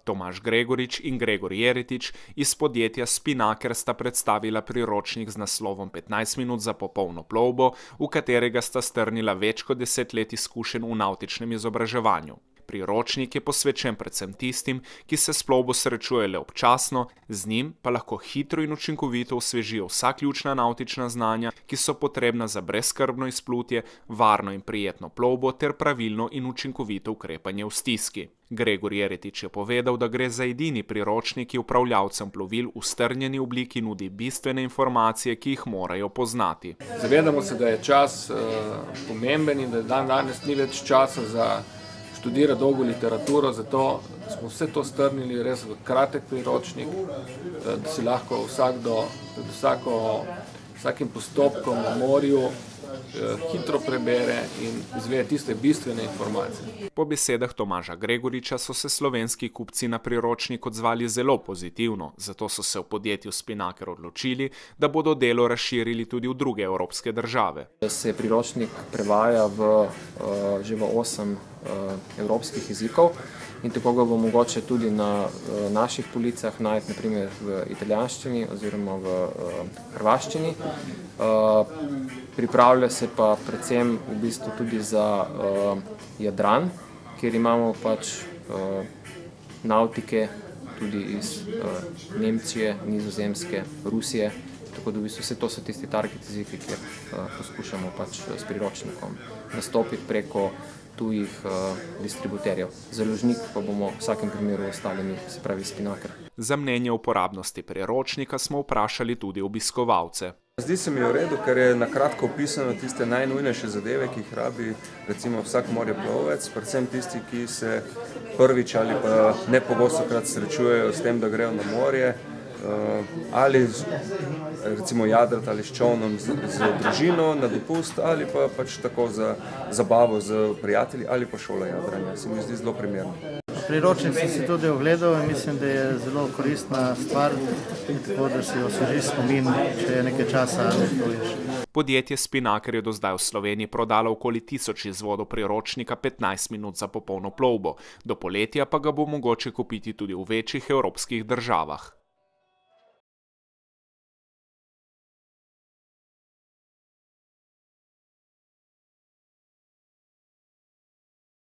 Tomaž Gregorič in Gregor Jeretič iz podjetja Spinnaker sta predstavila priročnik z naslovom 15 minut za popolno plovbo, v katerega sta strnila več kot 10 let izkušenj v navtičnem izobraževanju. Priročnik je posvečen predvsem tistim, ki se s plovbo srečujejo le občasno, z njim pa lahko hitro in učinkovito osvežijo vsa ključna navtična znanja, ki so potrebna za brezskrbno izplutje, varno in prijetno plovbo ter pravilno in učinkovito ukrepanje v stiski. Gregor Jeretič je povedal, da gre za edini priročnik, ki upravljavcem plovil v strnjeni obliki nudi bistvene informacije, ki jih morajo poznati. Zavedamo se, da je čas pomemben in da danes ni več časa za študira dolgo literaturo, zato smo vse to strnili res v kratek priročnik, da si lahko vsakdo pred vsakim postopkom na morju hitro prebere in izve tiste bistvene informacije. Po besedah Tomaža Gregoriča so se slovenski kupci na priročnik odzvali zelo pozitivno, zato so se v podjetju Spinnaker odločili, da bodo delo razširili tudi v druge evropske države. Se priročnik prevaja že v 8 evropskih jezikov in tako ga bo mogoče tudi na naših policah najti, na primer v italijanščini oziroma v hrvaščini. Pripravlja se pa predvsem v bistvu tudi za Jadran, kjer imamo navtike tudi iz Nemčije, Nizozemske, Rusije. Tako da v bistvu vse to so tisti target jeziki, kjer poskušamo s priročnikom nastopiti preko tujih distributerjev. Založnik pa bomo v vsakem primeru ostali, se pravi Spinnaker. Za mnenje o uporabnosti priročnika smo vprašali tudi obiskovalce. Zdi se mi v redu, ker je na kratko opisano tiste najnujnejše zadeve, ki jih rabi recimo vsak morjeplovec, predvsem tisti, ki se prvič ali pa nepogostokrat srečujejo s tem, da grejo na morje, ali recimo jadrati ali s čolnom z družino na dopust, ali pa tako za zabavo z prijatelji ali pa šola jadranja. Se mi zdi zelo primerno. Priročnik sem si tudi ogledal in mislim, da je zelo koristna stvar, tako da si osvežiš spomin, če je nekaj časa ne ploviš. Podjetje Spinnaker je do zdaj v Sloveniji prodalo okoli 1000 izvodov priročnika 15 minut za popolno plovbo, do poletja pa ga bo mogoče kupiti tudi v večjih evropskih državah.